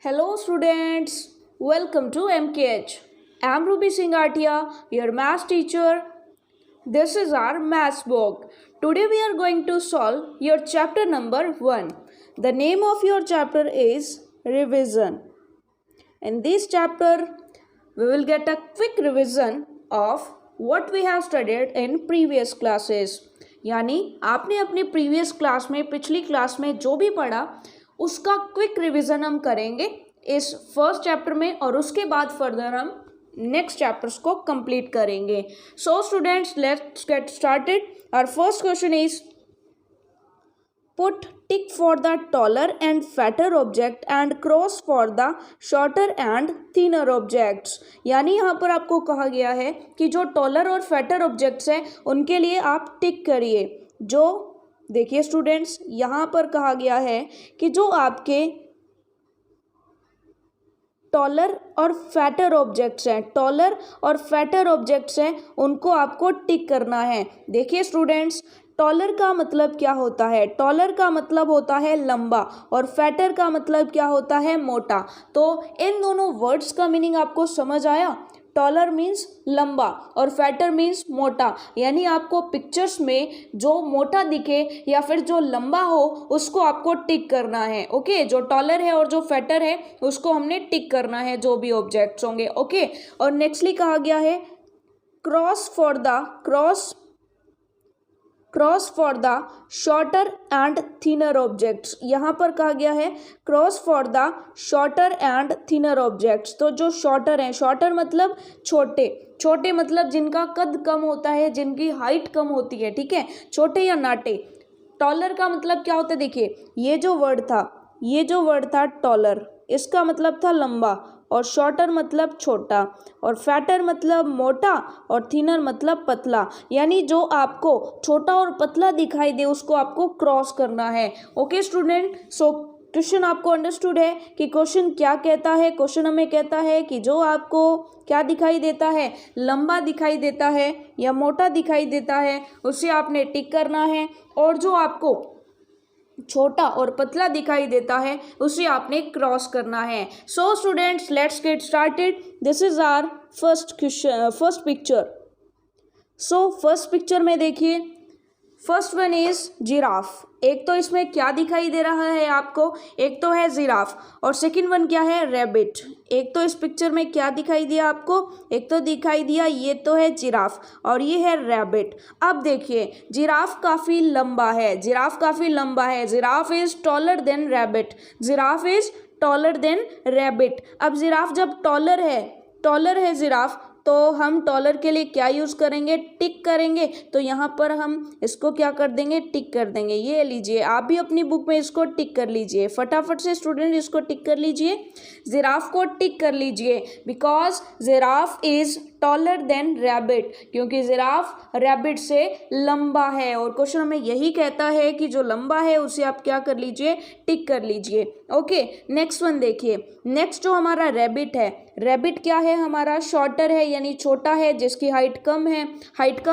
Hello students, welcome to MKH. I am Ruby Singh Atia, your maths teacher. This is our maths book. Today we are going to solve your chapter number 1. The name of your chapter is Revision. In this chapter, we will get a quick revision of what we have studied in previous classes. यानी आपने अपनी previous class में पिछली class में जो भी पढ़ा उसका क्विक रिवीजन हम करेंगे इस फर्स्ट चैप्टर में और उसके बाद फर्दर हम नेक्स्ट चैप्टर्स को कंप्लीट करेंगे. So students, let's get started. Our first question is put tick for the taller and fatter object and cross for the shorter and thinner objects. यानी यहाँ पर आपको कहा गया है कि जो टॉलर और फैटर ऑब्जेक्ट्स हैं उनके लिए आप टिक करिए. जो देखिए स्टूडेंट्स, यहाँ पर कहा गया है कि जो आपके टॉलर और फैटर ऑब्जेक्ट्स हैं, टॉलर और फैटर ऑब्जेक्ट्स हैं, उनको आपको टिक करना है. देखिए स्टूडेंट्स, टॉलर का मतलब क्या होता है? टॉलर का मतलब होता है लंबा और फैटर का मतलब क्या होता है? मोटा. तो इन दोनों वर्ड्स का मीनिंग आपको समझ आया? टॉलर मीन्स लंबा और फैटर मीन्स मोटा. यानी आपको पिक्चर्स में जो मोटा दिखे या फिर जो लंबा हो उसको आपको टिक करना है. ओके, जो टॉलर है और जो फैटर है उसको हमने टिक करना है, जो भी ऑब्जेक्ट्स होंगे. ओके, और नेक्स्टली कहा गया है cross for the shorter and thinner objects. यहाँ पर कहा गया है cross for the shorter and thinner objects. तो जो शॉर्टर हैं, शॉर्टर मतलब छोटे, छोटे मतलब जिनका कद कम होता है, जिनकी हाइट कम होती है. ठीक है, छोटे या नाटे. टॉलर का मतलब क्या होता है? देखिए, ये जो वर्ड था टॉलर, इसका मतलब था लंबा, और शॉर्टर मतलब छोटा, और फैटर मतलब मोटा, और थिनर मतलब पतला. यानी जो आपको छोटा और पतला दिखाई दे उसको आपको क्रॉस करना है. ओके स्टूडेंट, सो क्वेश्चन आपको अंडरस्टूड है कि क्वेश्चन क्या कहता है? क्वेश्चन हमें कहता है कि जो आपको क्या दिखाई देता है, लंबा दिखाई देता है या मोटा दिखाई देता है, उसे आपने टिक करना है, और जो आपको छोटा और पतला दिखाई देता है उसे आपने क्रॉस करना है. So students, let's get started. This is our first picture. So first picture में देखिए, फर्स्ट वन इज जिराफ. एक तो इसमें क्या दिखाई दे रहा है आपको? एक तो है जिराफ, और सेकंड वन क्या है? रैबिट. एक तो इस पिक्चर में क्या दिखाई दिया आपको? एक तो दिखाई दिया ये तो है जिराफ और ये है रैबिट. अब देखिए, जिराफ काफ़ी लंबा है, giraffe is taller than rabbit. अब जिराफ जब टॉलर है जिराफ, तो हम टॉलर के लिए क्या यूज़ करेंगे? टिक करेंगे. तो यहाँ पर हम इसको क्या कर देंगे? टिक कर देंगे. ये लीजिए, आप भी अपनी बुक में इसको टिक कर लीजिए. फटाफट से स्टूडेंट इसको टिक कर लीजिए, जिराफ को टिक कर लीजिए. Because giraffe is taller than rabbit, क्योंकि जिराफ रैबिट से लंबा है. और क्वेश्चन हमें यही कहता है कि जो लंबा है उसे आप क्या कर लीजिए? टिक कर लीजिए. ओके, नेक्स्ट वन देखिए. नेक्स्ट जो हमारा रैबिट है, रैबिट क्या है? हमारा शॉर्टर है, यानी छोटा है, जिसकी हाइट कम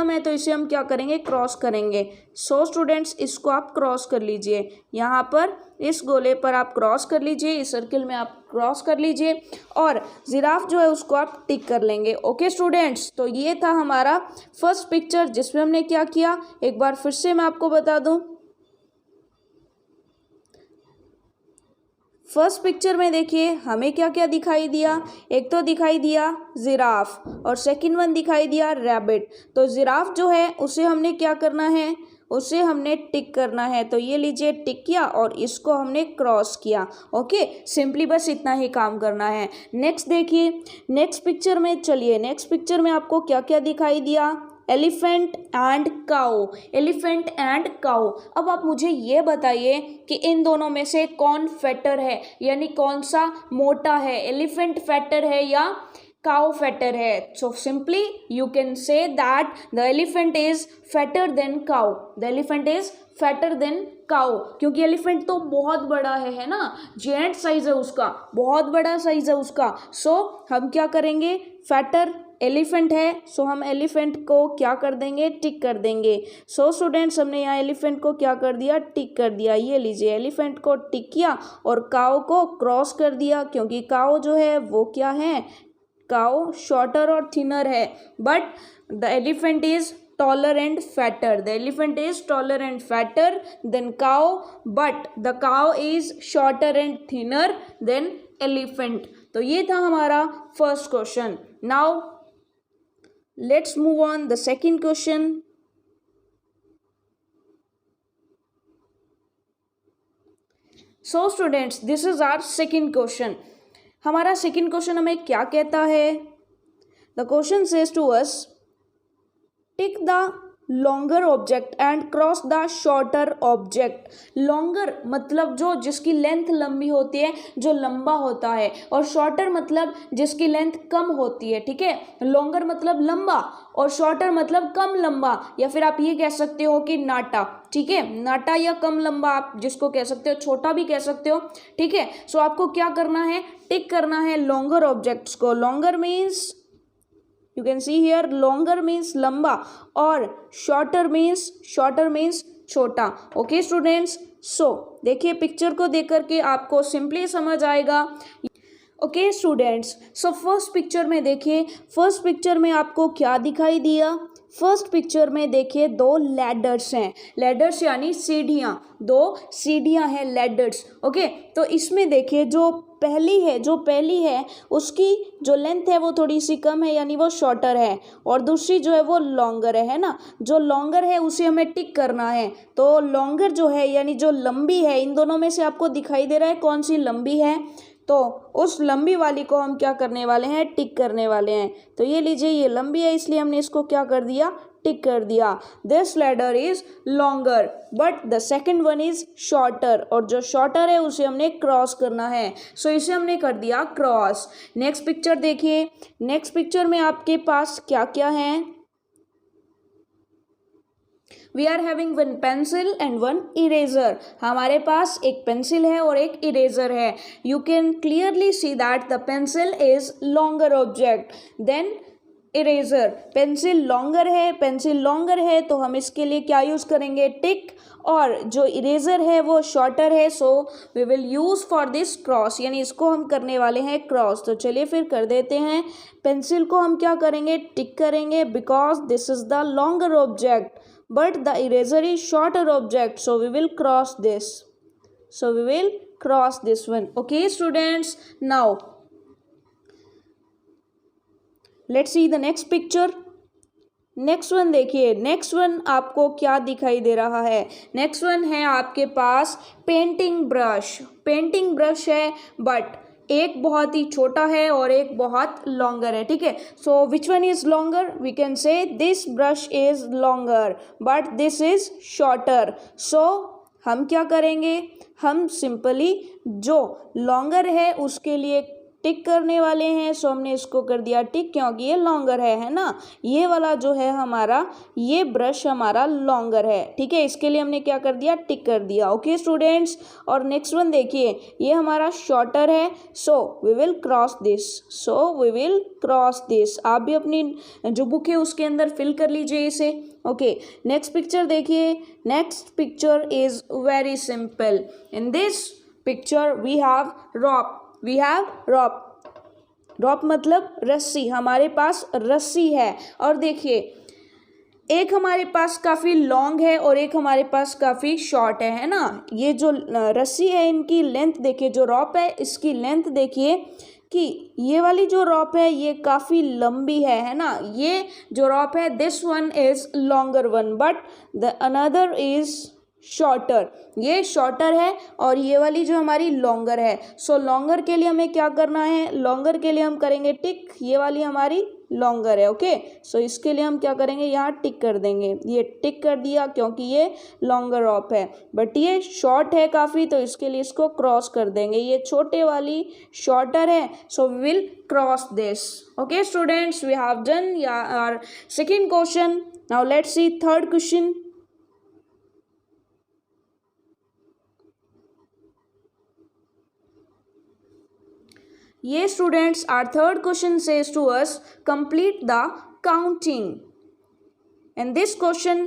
है, तो इसे हम क्या करेंगे? क्रॉस करेंगे. सो स्टूडेंट्स, इसको आप क्रॉस कर लीजिए. यहाँ पर इस गोले पर आप क्रॉस कर लीजिए, इस सर्किल में आप क्रॉस कर लीजिए, और जिराफ जो है उसको आप टिक कर लेंगे. ओके स्टूडेंट्स, तो ये था हमारा फर्स्ट पिक्चर जिसमें हमने क्या किया, एक बार फिर से मैं आपको बता दूं. फर्स्ट पिक्चर में देखिए हमें क्या क्या दिखाई दिया. एक तो दिखाई दिया जिराफ, और सेकंड वन दिखाई दिया रैबिट. तो जिराफ जो है उसे हमने क्या करना है? उसे हमने टिक करना है. तो ये लीजिए, टिक किया और इसको हमने क्रॉस किया. ओके, सिंपली बस इतना ही काम करना है. नेक्स्ट देखिए, नेक्स्ट पिक्चर में चलिए, नेक्स्ट पिक्चर में आपको क्या क्या दिखाई दिया? एलिफेंट एंड काऊ. अब आप मुझे ये बताइए कि इन दोनों में से कौन फैटर है, यानी कौन सा मोटा है? एलिफेंट फैटर है या काऊ फैटर है? So simply you can say that the elephant is fatter than cow. क्योंकि एलिफेंट तो बहुत बड़ा है ना, जेंट साइज है उसका, बहुत बड़ा साइज है उसका. सो हम क्या करेंगे? फैटर एलिफेंट है, सो हम एलिफेंट को क्या कर देंगे, टिक कर देंगे। सो स्टूडेंट्स हमने यहाँ एलिफेंट को क्या कर दिया, टिक कर दिया। ये लीजिए एलिफेंट को टिक किया और काऊ को क्रॉस कर दिया, क्योंकि काऊ जो है वो क्या है, काऊ शॉर्टर और थिनर है, but the elephant is taller and fatter. The elephant is taller and fatter than cow, but the cow is shorter and thinner than elephant. तो ये था हमारा first question. Now let's move on the second question. So students this is our second question. हमारा second question हमें क्या कहता है? The question says to us tick the longer object and cross the shorter object. Longer मतलब जो जिसकी length लंबी होती है, जो लंबा होता है, और शॉर्टर मतलब जिसकी लेंथ कम होती है. ठीक है, लॉन्गर मतलब लंबा और शॉर्टर मतलब कम लंबा, या फिर आप ये कह सकते हो कि नाटा. ठीक है, नाटा या कम लंबा आप जिसको कह सकते हो, छोटा भी कह सकते हो. ठीक है, सो आपको क्या करना है, टिक करना है लॉन्गर ऑब्जेक्ट्स को. Longer means you can see here longer means लंबा और shorter means छोटा. ओके स्टूडेंट्स, सो देखिए पिक्चर को देख करके आपको सिंपली समझ आएगा. ओके स्टूडेंट्स, सो फर्स्ट पिक्चर में देखिए, फर्स्ट पिक्चर में आपको क्या दिखाई दिया? फर्स्ट पिक्चर में देखिए दो लैडर्स हैं. लैडर्स यानी सीढ़ियाँ, दो सीढ़ियाँ हैं, लैडर्स. ओके, तो इसमें देखिए जो पहली है उसकी जो लेंथ है वो थोड़ी सी कम है, यानी वो शॉर्टर है, और दूसरी जो है वो लॉन्गर है ना. जो लॉन्गर है उसे हमें टिक करना है. तो लॉन्गर जो है यानी जो लंबी है, इन दोनों में से आपको दिखाई दे रहा है कौन सी लंबी है, तो उस लंबी वाली को हम क्या करने वाले हैं, टिक करने वाले हैं. तो ये लीजिए ये लंबी है, इसलिए हमने इसको क्या कर दिया, टिक कर दिया. This ladder is longer but the second one is shorter, और जो शॉर्टर है उसे हमने क्रॉस करना है. सो इसे हमने कर दिया क्रॉस. नेक्स्ट पिक्चर देखिए, नेक्स्ट पिक्चर में आपके पास क्या क्या है? We are having one pencil and one eraser. हमारे पास एक पेंसिल है और एक इरेजर है. You can clearly see that the pencil is longer object than eraser. Pencil longer है तो हम इसके लिए क्या यूज़ करेंगे, टिक, और जो इरेजर है वो शॉर्टर है, so we will use for this cross, यानी इसको हम करने वाले हैं क्रॉस. तो चलिए फिर कर देते हैं. पेंसिल को हम क्या करेंगे, टिक करेंगे, because this is the longer object but the eraser is shorter object, so we will cross this. One. Okay students, now let's see the next picture. Next one देखिए, नेक्स्ट वन आपको क्या दिखाई दे रहा है? नेक्स्ट वन है आपके पास painting brush है, but एक बहुत ही छोटा है और एक बहुत लॉन्गर है. ठीक है, so which one is longer? We can say this brush is longer but this is shorter. So हम क्या करेंगे, हम सिंपली जो लॉन्गर है उसके लिए टिक करने वाले हैं. सो हमने इसको कर दिया टिक, क्योंकि ये लॉन्गर है ना. ये वाला जो है हमारा, ये ब्रश हमारा लॉन्गर है. ठीक है, इसके लिए हमने क्या कर दिया, टिक कर दिया. ओके स्टूडेंट्स, और नेक्स्ट वन देखिए, ये हमारा शॉर्टर है, so we will cross this. आप भी अपनी जो बुक है उसके अंदर फिल कर लीजिए इसे. ओके, नेक्स्ट पिक्चर देखिए. Next picture is very simple. In this picture we have rope मतलब रस्सी. हमारे पास रस्सी है, और देखिए एक हमारे पास काफ़ी लॉन्ग है और एक हमारे पास काफ़ी शॉर्ट है ना. ये जो रस्सी है इनकी लेंथ देखिए, जो रॉप है इसकी लेंथ देखिए कि ये वाली जो रॉप है ये काफ़ी लंबी है ना. ये जो रॉप है this one is longer one but the another is shorter. ये शॉर्टर है और ये वाली जो हमारी लॉन्गर है. सो लॉन्गर के लिए हमें क्या करना है, लॉन्गर के लिए हम करेंगे टिक. ये वाली हमारी लॉन्गर है. ओके, सो इसके लिए हम क्या करेंगे, यहाँ टिक कर देंगे. ये टिक कर दिया क्योंकि ये लॉन्गर रॉप है, बट ये शॉर्ट है काफ़ी, तो इसके लिए इसको क्रॉस कर देंगे. ये छोटे वाली शॉर्टर है, so we will cross this. Okay students, we have done our second question. Now let's see third question. Yes, students, our third question says to us, complete the counting. In this question,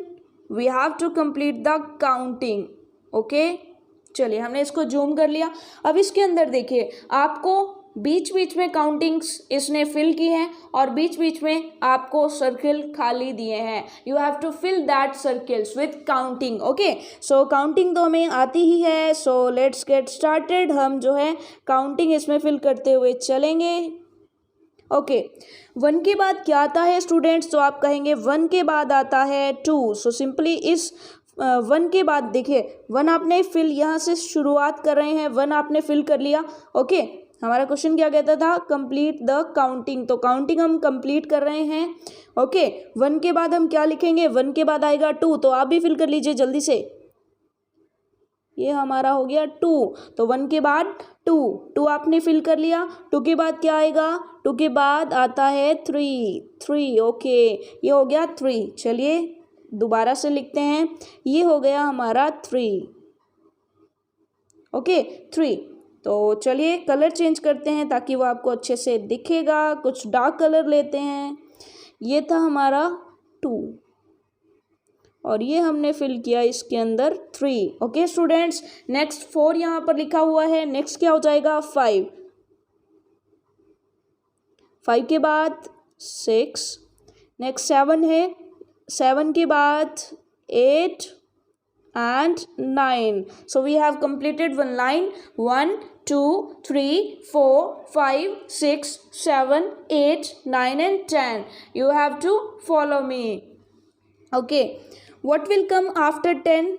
we have to complete the counting. Okay? चलिए, हमने इसको zoom कर लिया. अब इसके अंदर देखिए, आपको बीच बीच में काउंटिंग्स इसने फिल की हैं और बीच बीच में आपको सर्किल खाली दिए हैं. You have to fill that circles with counting. Okay, so counting तो हमें आती ही है. So let's get started. हम जो है काउंटिंग इसमें फिल करते हुए चलेंगे. ओके, 1 के बाद क्या आता है स्टूडेंट्स? तो आप कहेंगे 1 के बाद आता है 2. सो सिंपली इस 1 के बाद देखिए, 1 आपने फिल, यहाँ से शुरुआत कर रहे हैं, 1 आपने फिल कर लिया. ओके, हमारा क्वेश्चन क्या कहता था? Complete the counting. तो काउंटिंग हम कंप्लीट कर रहे हैं. ओके, 1 के बाद हम क्या लिखेंगे? 1 के बाद आएगा 2. तो आप भी फिल कर लीजिए जल्दी से. ये हमारा हो गया 2. तो 1 के बाद 2 आपने फिल कर लिया. 2 के बाद क्या आएगा? 2 के बाद आता है 3. ओके, ये हो गया 3. चलिए दोबारा से लिखते हैं. ये हो गया हमारा 3. ओके, 3. तो चलिए कलर चेंज करते हैं ताकि वो आपको अच्छे से दिखेगा. कुछ डार्क कलर लेते हैं. ये था हमारा 2 और ये हमने फिल किया इसके अंदर 3. ओके स्टूडेंट्स, नेक्स्ट 4 यहाँ पर लिखा हुआ है. नेक्स्ट क्या हो जाएगा? 5. 5 के बाद 6. नेक्स्ट 7 है. 7 के बाद 8 and 9. So we have completed one line. 1 2 3 4 5 6 7 8 9 and 10. You have to follow me. Okay, what will come after 10?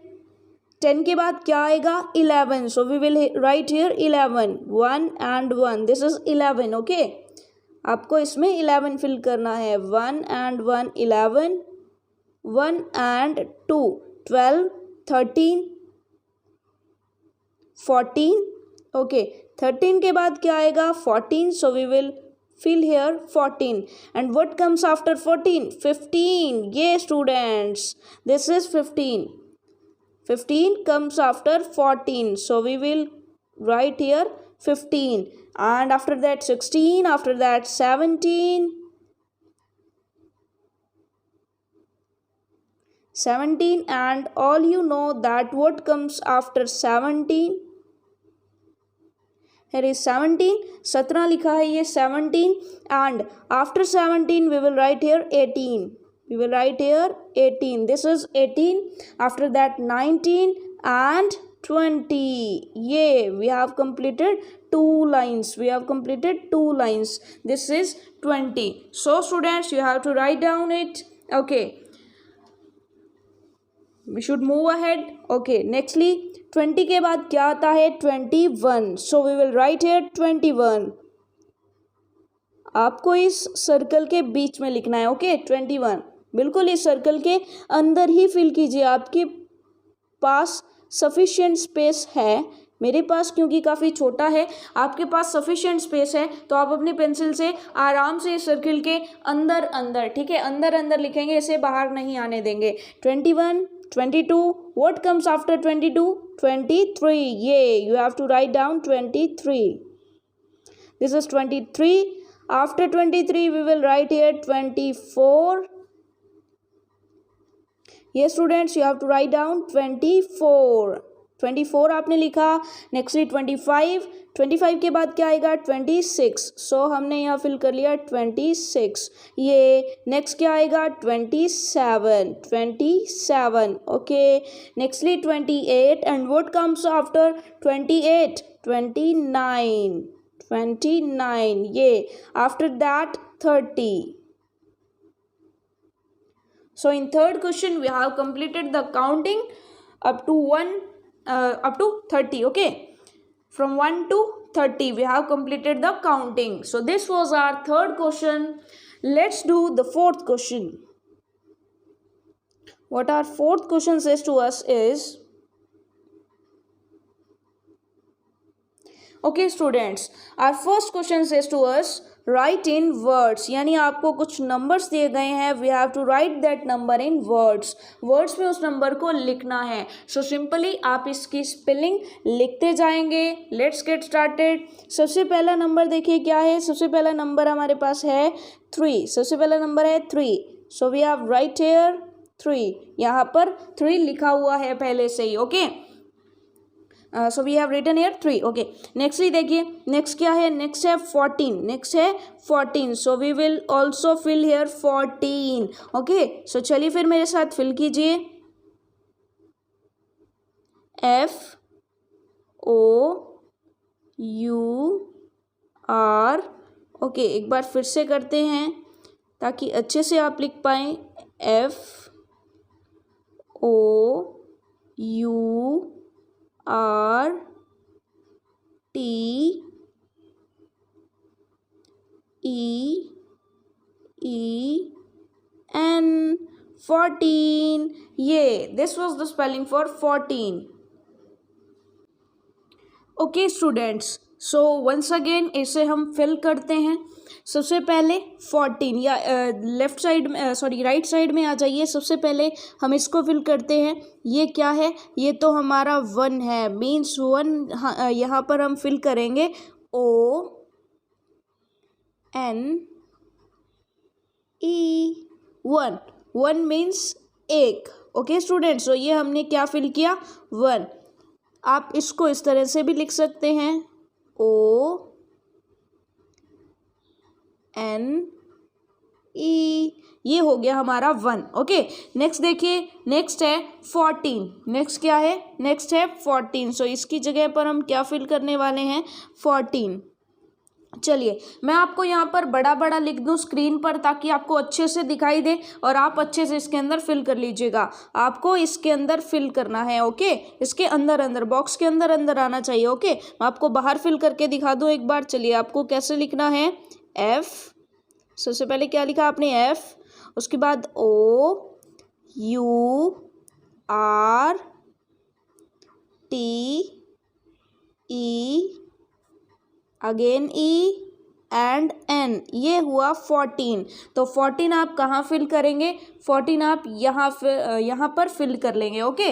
10 के बाद क्या आएगा? 11. So we will write here 11. 1 and 1. This is 11. Okay, आपको इसमें 11 फिल करना है. 1 and 1 11. 1 and 2 12. 13 14. ओके, 13 के बाद क्या आएगा? 14. So we will fill here 14. And what comes after 14? 15. Yeah students, this is 15. 15 comes after 14. So we will write here 15. And after that 16. After that 17. 17. And all you know that what comes after 17? Here is 17. 17 लिखा है ये 17. And after 17 we will write here 18. We will write here 18. This is 18. After that 19 and 20. Yeah, we have completed 2 lines. We have completed 2 lines. This is 20. So students, you have to write down it. Okay, we should move ahead. Okay, nextly 20 के बाद क्या आता है? 21. So we will write here 21. आपको इस circle के बीच में लिखना है. ओके, 21 बिल्कुल इस सर्कल के अंदर ही फिल कीजिए. आपके पास सफिशिएंट स्पेस है. मेरे पास क्योंकि काफ़ी छोटा है, आपके पास सफिशिएंट स्पेस है, तो आप अपनी पेंसिल से आराम से इस सर्किल के अंदर अंदर, ठीक है, अंदर अंदर लिखेंगे, इसे बाहर नहीं आने देंगे. 21 22. What comes after 22? 23. Yeah, you have to write down 23. This is 23. After 23 we will write here 24. Yes students, you have to write down 24. 24 आपने लिखा. नेक्स्टली 25. 25 के बाद क्या आएगा? 26. सो हमने यहाँ फिल कर लिया 26. ये नेक्स्ट क्या आएगा? 27. 27. Okay, nextly 28. And what comes after 28? 29. 29. ये after that 30. So in third question we have completed the counting up to 30. Okay, from 1 to 30 we have completed the counting. So this was our third question. Let's do the fourth question. What our fourth question says to us is, okay students, our first question says to us, write in words, यानी आपको कुछ numbers दिए गए हैं, we have to write that number in words, words में उस number को लिखना है। सो सिंपली आप इसकी स्पेलिंग लिखते जाएंगे। Let's get started. सबसे पहला नंबर देखिए क्या है, सबसे पहला नंबर हमारे पास है 3, सबसे पहला नंबर है 3। So we have write here 3, यहाँ पर 3 लिखा हुआ है पहले से ही, okay. So we have written here 3, okay. Nextly देखिए नेक्स्ट क्या है, नेक्स्ट है 14, नेक्स्ट है 14। So we will also fill here 14, okay. So चलिए फिर मेरे साथ फिल कीजिए, FOUR, ओके। एक बार फिर से करते हैं ताकि अच्छे से आप लिख पाएँ, FOURTEN, 14, ये this was the spelling for 14। Okay students, so once again इसे हम फिल करते हैं। सबसे पहले 14, या लेफ्ट साइड में सॉरी राइट साइड में आ जाइए। सबसे पहले हम इसको फिल करते हैं। ये क्या है, ये तो हमारा 1 है, मीन्स 1 यहाँ पर हम फिल करेंगे ONE, 1 मीन्स 1, ओके स्टूडेंट्स। सो ये हमने क्या फिल किया, 1। आप इसको इस तरह से भी लिख सकते हैं, ONE, ये हो गया हमारा 1, ओके। नेक्स्ट देखिए, नेक्स्ट है 14, नेक्स्ट क्या है, नेक्स्ट है 14। सो इसकी जगह पर हम क्या फिल करने वाले हैं, 14। चलिए मैं आपको यहाँ पर बड़ा बड़ा लिख दूँ स्क्रीन पर ताकि आपको अच्छे से दिखाई दे और आप अच्छे से इसके अंदर फिल कर लीजिएगा। आपको इसके अंदर फिल करना है, ओके। इसके अंदर अंदर बॉक्स के अंदर अंदर आना चाहिए, ओके। मैं आपको बाहर फिल करके दिखा दूँ एक बार। चलिए आपको कैसे लिखना है, F, सबसे पहले क्या लिखा आपने, F, उसके बाद OURTE, again E and N, ये हुआ 14। तो 14 आप कहाँ फिल करेंगे, 14 आप यहाँ पर फिल कर लेंगे, okay.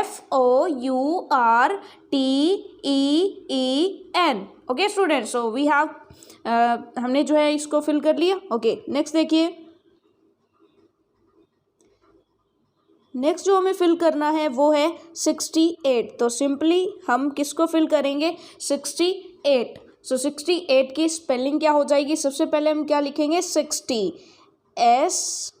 FOURTEEN, okay student. So we have हमने जो है इसको फिल कर लिया, ओके। नेक्स्ट देखिए, नेक्स्ट जो हमें फिल करना है वो है 68। तो सिंपली हम किसको फिल करेंगे, 68। सो 68 की स्पेलिंग क्या हो जाएगी, सबसे पहले हम क्या लिखेंगे, 60, SIXTY,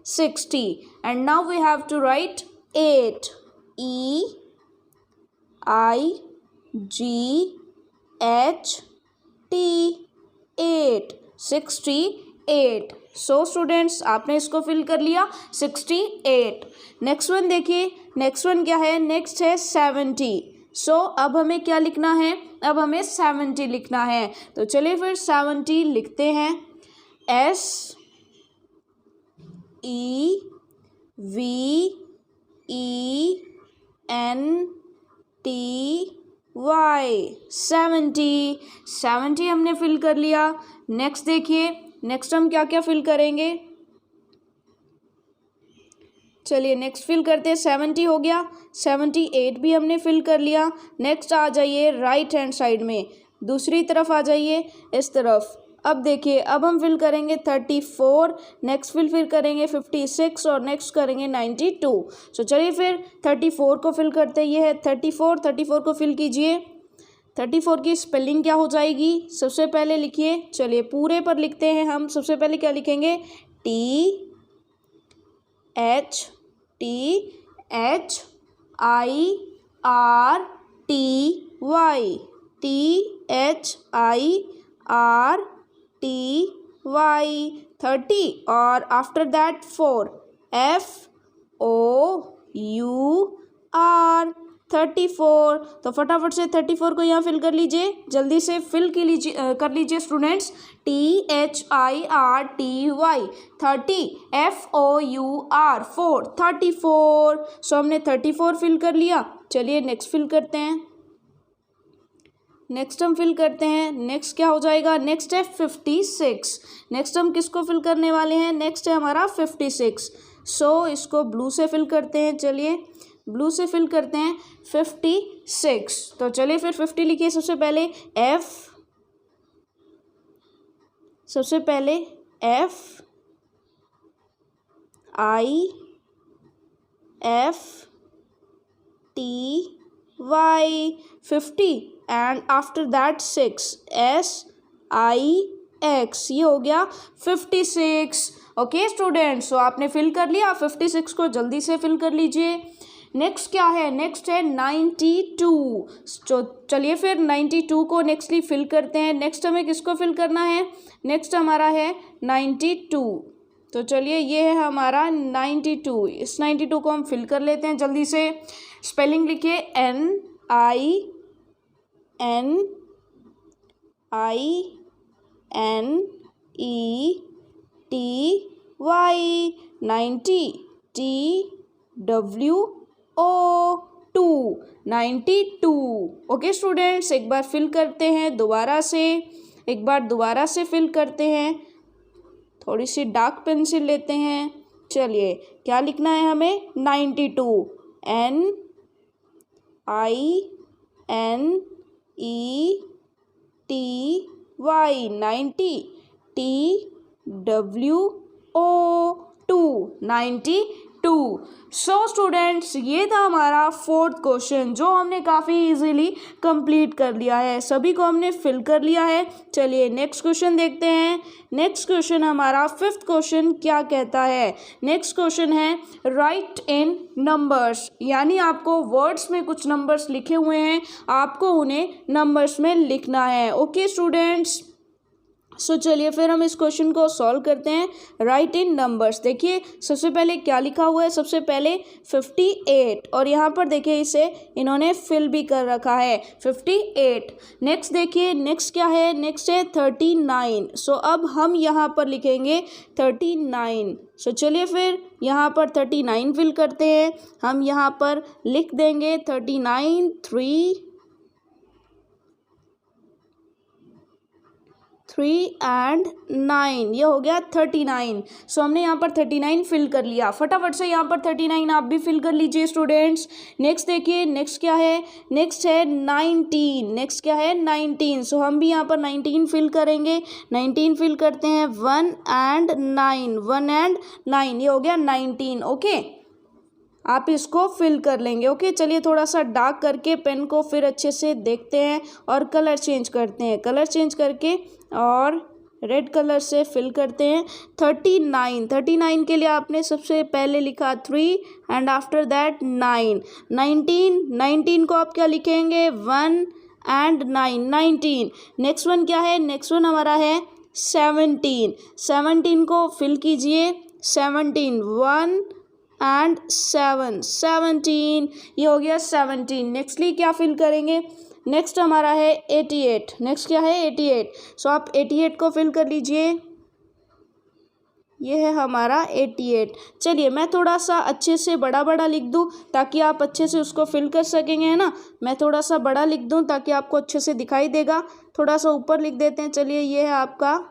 60। And now we have to write 8, EIGHT, 8, 68। So students आपने इसको फिल कर लिया 68। नेक्स्ट वन देखिए, नेक्स्ट वन क्या है, नेक्स्ट है 70। सो अब हमें क्या लिखना है, अब हमें 70 लिखना है। तो चलिए फिर 70 लिखते हैं, SEVENTY, 70 हमने फिल कर लिया। नेक्स्ट देखिए, नेक्स्ट हम क्या क्या फिल करेंगे, चलिए नेक्स्ट फिल करते हैं, 70 हो गया, 78 भी हमने फिल कर लिया। नेक्स्ट आ जाइए राइट हैंड साइड में, दूसरी तरफ आ जाइए इस तरफ। अब देखिए, अब हम फिल करेंगे 34, नेक्स्ट फिल करेंगे 56 और नेक्स्ट करेंगे 92। सो चलिए फिर 34 को फिल करते हैं, ये है 34 को फिल कीजिए। 34 की स्पेलिंग क्या हो जाएगी, सबसे पहले लिखिए, चलिए पूरे पर लिखते हैं हम। सबसे पहले क्या लिखेंगे, THIRTY, 30, और आफ्टर दैट 4, FOUR, 34। तो फटाफट से 34 को यहाँ फिल कर लीजिए, जल्दी से फिल कर लीजिए स्टूडेंट्स। THIRTY 30 FOUR 4 34। सो हमने 34 फिल कर लिया। चलिए नेक्स्ट फिल करते हैं। नेक्स्ट हम फिल करते हैं। नेक्स्ट क्या हो जाएगा? नेक्स्ट है 56। नेक्स्ट हम किसको फिल करने वाले हैं? नेक्स्ट है हमारा 56। सो इसको ब्लू से फिल करते हैं। चलिए ब्लू से फिल करते हैं 56। तो चलिए फिर 50 लिखिए। सबसे पहले F I F T Y 50 and after that 6 SIX। ये हो गया 56। ओके स्टूडेंट्स, सो आपने फिल कर लिया। 56 को जल्दी से फिल कर लीजिए। नेक्स्ट क्या है? नेक्स्ट है 92। चलिए फिर 92 को नेक्स्टली फिल करते हैं। नेक्स्ट हमें किसको फिल करना है? नेक्स्ट हमारा है 92। तो चलिए ये है हमारा 92। इस 92 को हम फिल कर लेते हैं जल्दी से। स्पेलिंग लिखिए NINITY 90 TWO 92। ओके स्टूडेंट्स, एक बार फिल करते हैं दोबारा से फिल करते हैं। थोड़ी सी डार्क पेंसिल लेते हैं। चलिए क्या लिखना है हमें? 92 NINETY 90 TWO 92। सो स्टूडेंट्स, ये था हमारा 4th क्वेश्चन जो हमने काफ़ी इजीली कंप्लीट कर लिया है। सभी को हमने फिल कर लिया है। चलिए नेक्स्ट क्वेश्चन देखते हैं। नेक्स्ट क्वेश्चन हमारा 5th क्वेश्चन क्या कहता है? नेक्स्ट क्वेश्चन है राइट इन नंबर्स, यानी आपको वर्ड्स में कुछ नंबर्स लिखे हुए हैं, आपको उन्हें नंबर्स में लिखना है। ओके स्टूडेंट्स, सो चलिए फिर हम इस क्वेश्चन को सॉल्व करते हैं। राइट इन नंबर्स, देखिए सबसे पहले क्या लिखा हुआ है? सबसे पहले 58, और यहाँ पर देखिए इसे इन्होंने फिल भी कर रखा है 58। नेक्स्ट देखिए, नेक्स्ट क्या है? नेक्स्ट है 39। सो अब हम यहाँ पर लिखेंगे 39। सो चलिए फिर यहाँ पर 39 फिल करते हैं। हम यहाँ पर लिख देंगे 39 3 and 9। ये हो गया 39। सो हमने यहाँ पर 39 फिल कर लिया। फटाफट से यहाँ पर 39 आप भी फिल कर लीजिए स्टूडेंट्स। नेक्स्ट देखिए, नेक्स्ट क्या है? नेक्स्ट है 19। नेक्स्ट क्या है? 19। सो हम भी यहाँ पर 19 फिल करेंगे। 19 फिल करते हैं 1 and 9 1 and 9। ये हो गया 19। ओके, आप इसको फिल कर लेंगे। ओके, चलिए थोड़ा सा डार्क करके पेन को फिर अच्छे से देखते हैं और कलर चेंज करते हैं। कलर चेंज करके और रेड कलर से फिल करते हैं 39। 39 के लिए आपने सबसे पहले लिखा 3 एंड आफ्टर दैट 9। 19 को आप क्या लिखेंगे? 1 एंड 9 19। नेक्स्ट वन क्या है? नेक्स्ट वन हमारा है 17। 17 को फिल कीजिए। 17 1 एंड 7 17। ये हो गया 17। नेक्स्टली क्या फिल करेंगे? नेक्स्ट हमारा है 88। नेक्स्ट क्या है? 88। सो आप 88 को फिल कर लीजिए। ये है हमारा 88। चलिए मैं थोड़ा सा अच्छे से बड़ा लिख दूँ ताकि आप अच्छे से उसको फिल कर सकेंगे, है ना। मैं थोड़ा सा बड़ा लिख दूँ ताकि आपको अच्छे से दिखाई देगा। थोड़ा सा ऊपर लिख देते हैं। चलिए ये है आपका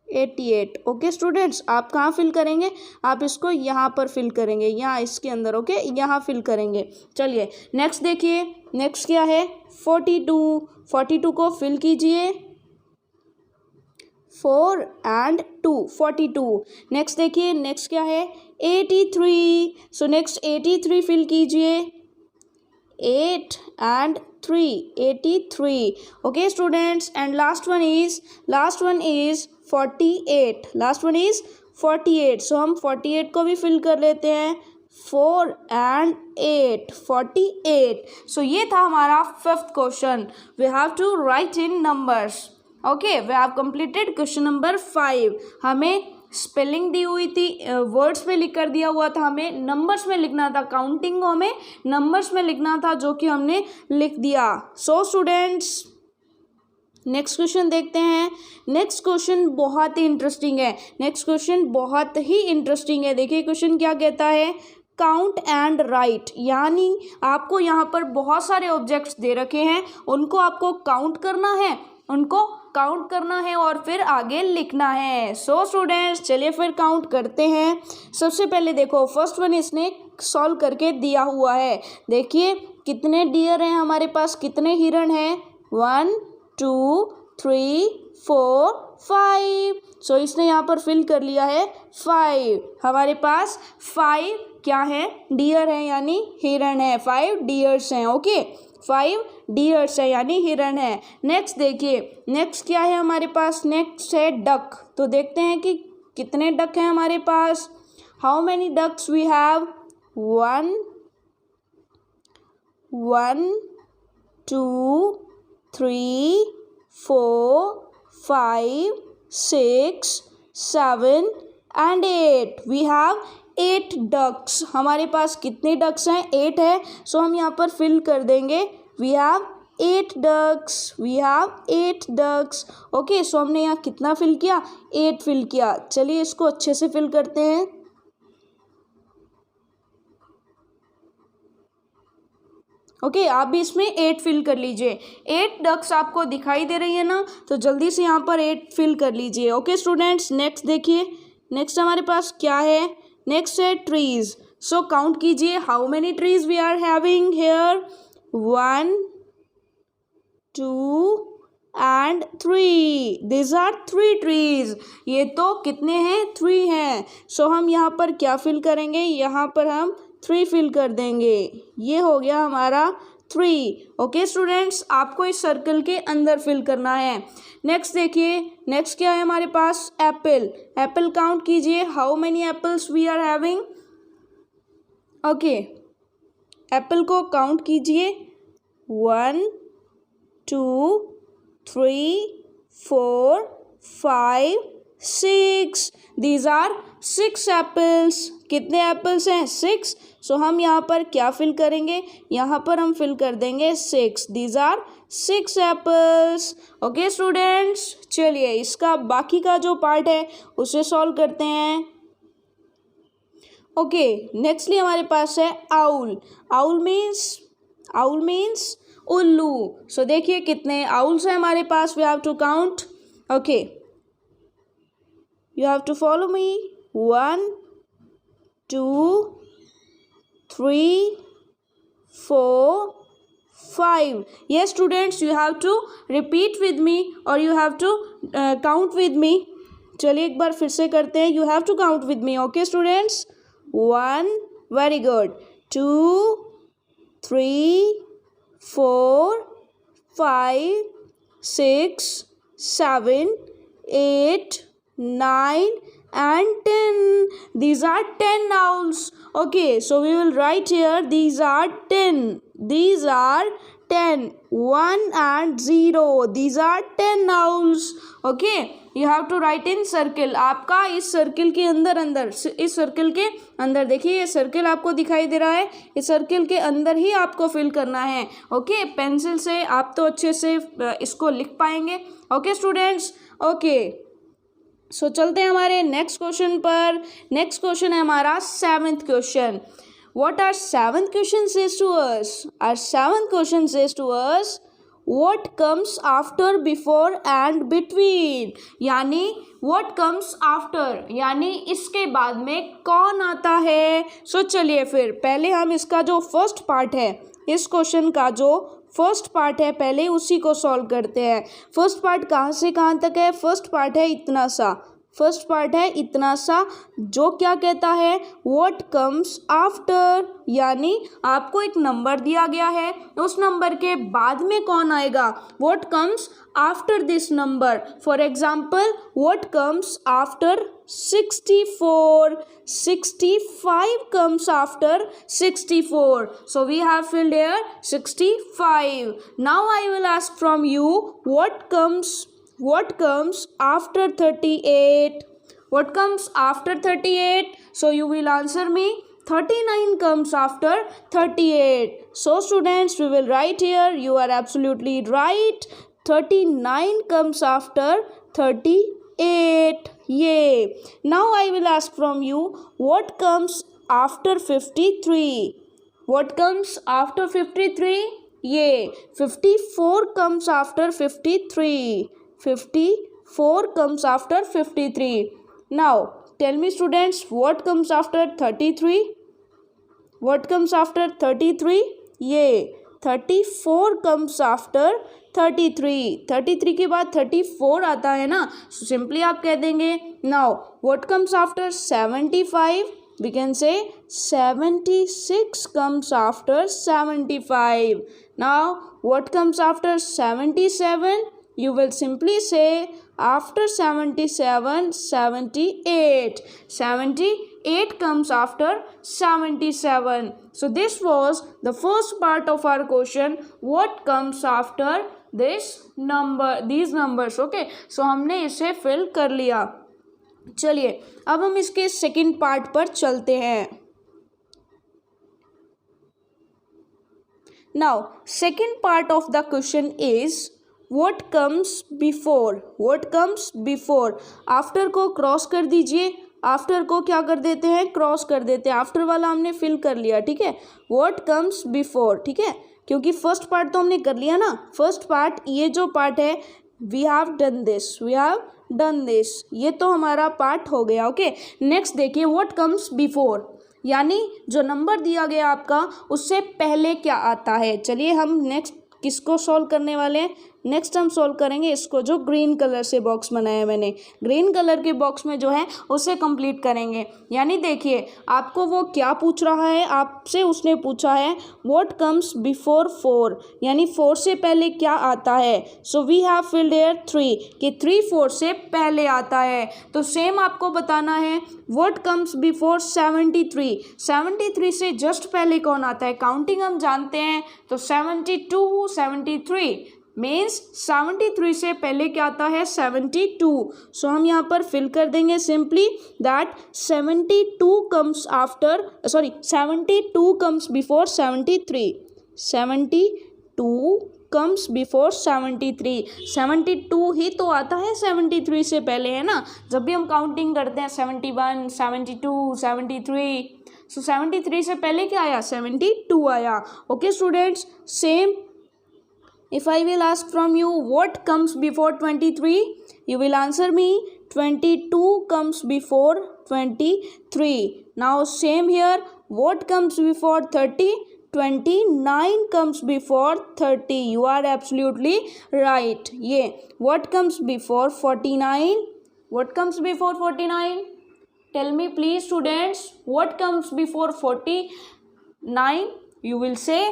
88। ओके स्टूडेंट्स, आप कहाँ फिल करेंगे? आप इसको यहाँ पर फिल करेंगे, यहाँ इसके अंदर। ओके, यहाँ फिल करेंगे। चलिए नेक्स्ट देखिए, नेक्स्ट क्या है? 42। 42 को फिल कीजिए। 4 and 2 42। नेक्स्ट देखिए, नेक्स्ट क्या है? 83। सो नेक्स्ट 83 फिल कीजिए। 8 and 3 83। Okay students, and last one is 48। Last one is 48। सो हम 48 को भी फिल कर लेते हैं। 4 and 8 48। सो ये था हमारा 5th question. We have to write in numbers. Okay, we have completed question number 5। हमें स्पेलिंग दी हुई थी, वर्ड्स में लिख कर दिया हुआ था, हमें नंबर्स में लिखना था, काउंटिंग को हमें नंबर्स में लिखना था, जो कि हमने लिख दिया। सो स्टूडेंट्स नेक्स्ट क्वेश्चन देखते हैं। नेक्स्ट क्वेश्चन बहुत ही इंटरेस्टिंग है। नेक्स्ट क्वेश्चन बहुत ही इंटरेस्टिंग है। देखिए क्वेश्चन क्या कहता है, काउंट एंड राइट, यानी आपको यहाँ पर बहुत सारे ऑब्जेक्ट्स दे रखे हैं, उनको आपको काउंट करना है, उनको काउंट करना है और फिर आगे लिखना है। सो स्टूडेंट्स चलिए फिर काउंट करते हैं। सबसे पहले देखो फर्स्ट वन इसने सॉल्व करके दिया हुआ है। देखिए कितने डियर हैं हमारे पास, कितने हिरण हैं, 1 2 3 4 5। सो इसने यहाँ पर फिल कर लिया है 5। हमारे पास 5 क्या है, डियर है यानी हिरण है, 5 डियर्स हैं। ओके 5 डियर्स है यानी हिरण है। नेक्स्ट देखिए, नेक्स्ट क्या है हमारे पास, नेक्स्ट है डक। तो देखते हैं कि कितने डक हैं हमारे पास। How many ducks we have, 1 2 3 4 5 6 7 and 8। We have 8 ducks. हमारे पास कितने डक्स हैं, 8 है। सो हम यहाँ पर फिल कर देंगे, we have 8 ducks, we have 8 ducks. Okay so हमने यहाँ कितना फिल किया, 8 फिल किया। चलिए इसको अच्छे से फिल करते हैं। ओके आप भी इसमें 8 फिल कर लीजिए। 8 डक्स आपको दिखाई दे रही है ना, तो जल्दी से यहाँ पर 8 फिल कर लीजिए। ओके स्टूडेंट्स नेक्स्ट देखिए, नेक्स्ट हमारे पास क्या है, नेक्स्ट है ट्रीज। सो काउंट कीजिए, how many trees we are having here, 1 2 and 3। This are 3 trees. ये तो कितने हैं, 3 हैं। सो हम यहाँ पर क्या फिल करेंगे, यहाँ पर हम 3 फिल कर देंगे। ये हो गया हमारा 3। ओके स्टूडेंट्स आपको इस सर्कल के अंदर फिल करना है। नेक्स्ट देखिए, नेक्स्ट क्या है हमारे पास, एप्पल। एप्पल काउंट कीजिए, how many apples we are having. Okay apple को काउंट कीजिए, 1 2 3 4 5 6। These are 6 apples. कितने एप्पल्स हैं, 6। सो हम यहाँ पर क्या फिल करेंगे, यहाँ पर हम फिल कर देंगे 6। These are 6 apples. Okay students चलिए इसका बाकी का जो पार्ट है उसे सॉल्व करते हैं। ओके नेक्स्टली हमारे पास है आउल। आउल मीन्स उल्लू। सो देखिए कितने आउल्स हैं हमारे पास, we have to count. Okay you have to follow me, 1 2 3 4 5। yes students you have to repeat with me or you have to count with me। चलिए एक बार फिर से करते हैं, you have to count with me। okay students, 1 very good, 2 3 4 5 6 7 8 9 and 10। these are 10 owls। okay so we will write here, these are 10, these are 10, 1 and 0, these are 10 owls। okay you have to write in circle। आपका इस circle के अंदर इस circle के अंदर देखिए, ये circle आपको दिखाई दे रहा है, इस सर्किल के अंदर ही आपको फिल करना है। ओके पेंसिल से आप तो अच्छे से इसको लिख पाएंगे। ओके स्टूडेंट्स ओके सो चलते हैं हमारे नेक्स्ट क्वेश्चन पर। नेक्स्ट क्वेश्चन है हमारा 7th question. What our 7th question says to us? Our 7th question says to us, what comes after, before and between। यानी what comes after यानी इसके बाद में कौन आता है। सो चलिए फिर पहले हम इसका जो फर्स्ट पार्ट है, इस क्वेश्चन का जो फर्स्ट पार्ट है पहले उसी को सॉल्व करते हैं। फर्स्ट पार्ट कहाँ से कहाँ तक है, फर्स्ट पार्ट है इतना सा, फर्स्ट पार्ट है इतना सा, जो क्या कहता है, व्हाट कम्स आफ्टर, यानी आपको एक नंबर दिया गया है, उस नंबर के बाद में कौन आएगा, what comes after this number. For example what comes after 64, 65 comes after 64, so we have filled here 65। now I will ask from you, what comes after 38, What comes after 38? So you will answer me 39 comes after 38. So students, we will write here, you are absolutely right, 39 comes after 38. Yay. Now I will ask from you, what comes after 53? What comes after 53? Yay. 54 comes after 53. 54 comes after 53. Now tell me students, what comes after 33? What comes after 33? Yay. 34 comes after 33. 33 के बाद 34 आता है ना, so simply आप कह देंगे. Now what comes after 75? We can say 76 comes after 75. Now what comes after 77? You will simply say after 77, 78. 78 comes after 77. So this was the first part of our question. What comes after this number? These numbers. Okay. So हमने इसे fill कर लिया. चलिए अब हम इसके second part पर चलते हैं. Now second part of the question is what comes before? What comes before? After को क्रॉस कर दीजिए. आफ्टर को क्या कर देते हैं? क्रॉस कर देते हैं. आफ्टर वाला हमने फिल कर लिया. ठीक है. What comes before. ठीक है, क्योंकि फर्स्ट पार्ट तो हमने कर लिया ना. फर्स्ट पार्ट, ये जो पार्ट है, we have done this, we have done this, ये तो हमारा पार्ट हो गया. ओके. नेक्स्ट देखिए, व्हाट कम्स बिफोर, यानी जो नंबर दिया गया आपका उससे पहले क्या आता है. चलिए हम नेक्स्ट किसको सॉल्व करने वाले हैं? नेक्स्ट हम सॉल्व करेंगे इसको, जो ग्रीन कलर से बॉक्स बनाया मैंने. ग्रीन कलर के बॉक्स में जो है उसे कंप्लीट करेंगे. यानी देखिए आपको वो क्या पूछ रहा है, आपसे उसने पूछा है व्हाट कम्स बिफोर 4, यानी 4 से पहले क्या आता है. So we have filled here 3, कि 3 4 से पहले आता है. तो सेम आपको बताना है व्हाट कम्स बिफोर 73. 73 से जस्ट पहले कौन आता है? काउंटिंग हम जानते हैं, तो 72 73 मीन्स 73 से पहले क्या आता है? 72. सो हम यहाँ पर फिल कर देंगे simply that 72 comes after, sorry 72 comes before 73. 72 comes before 73. 72 ही तो आता है 73 से पहले, है ना. जब भी हम काउंटिंग करते हैं 71 72 73, सो 73 से पहले क्या आया? 72 आया. Okay students, same if I will ask from you what comes before 23, you will answer me 22 comes before 23. Now same here, what comes before 30? 29 comes before 30. You are absolutely right. Yeah. What comes before 49? What comes before 49? Tell me please students, what comes before 49? You will say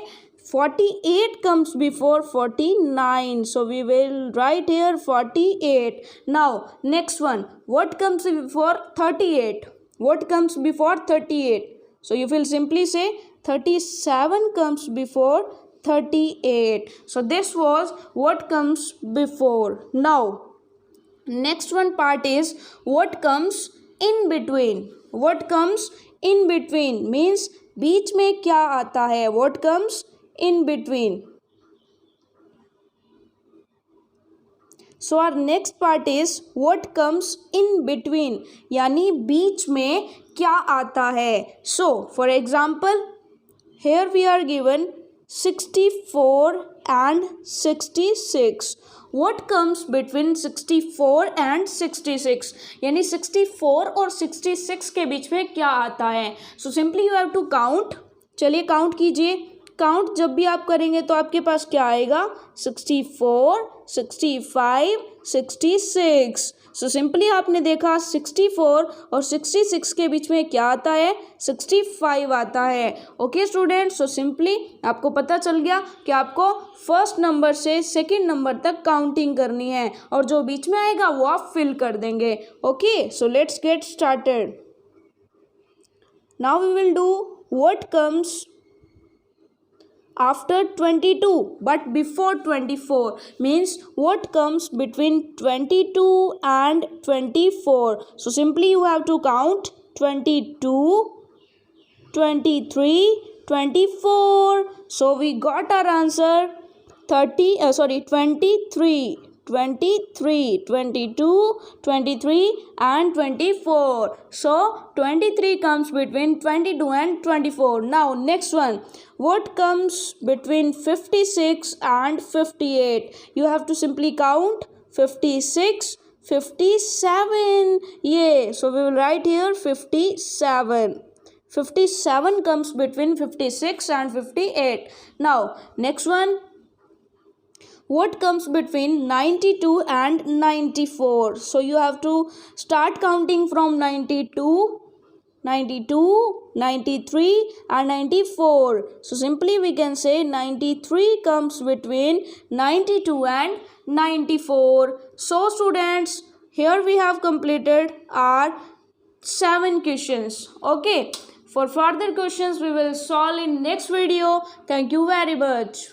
48 comes before 49. So we will write here 48. Now next one, what comes before 38? What comes before 38? So you will simply say 37 comes before 38. So this was what comes before. Now next one part is what comes in between. What comes in between means बीच में क्या आता है? What comes in between. So our next part is what comes in between, यानी बीच में क्या आता है. So for example, here we are given 64 and 66. What comes between 64 and 66? यानी 64 और 66 के बीच में क्या आता है? So simply you have to count. चलिए काउंट कीजिए. काउंट जब भी आप करेंगे तो आपके पास क्या आएगा? 64 65 66. सो सिंपली आपने देखा 64 और 66 के बीच में क्या आता है? 65 आता है. ओके स्टूडेंट, सो सिंपली आपको पता चल गया कि आपको फर्स्ट नंबर से सेकंड नंबर तक काउंटिंग करनी है और जो बीच में आएगा वो आप फिल कर देंगे. Okay, so let's get started. Now we will do what comes after 22 but before 24, means what comes between 22 and 24. So simply you have to count 22, 23, 24. So we got our answer 23, 23, 22, 23 and 24. So 23 comes between 22 and 24. Now next one, what comes between 56 and 58? You have to simply count 56, 57. Yeah, so we will write here 57. 57 comes between 56 and 58. Now next one, what comes between 92 and 94? So you have to start counting from 92, 93 and 94. So simply we can say 93 comes between 92 and 94. So students, here we have completed our 7 questions. Okay, for further questions we will solve in next video. Thank you very much.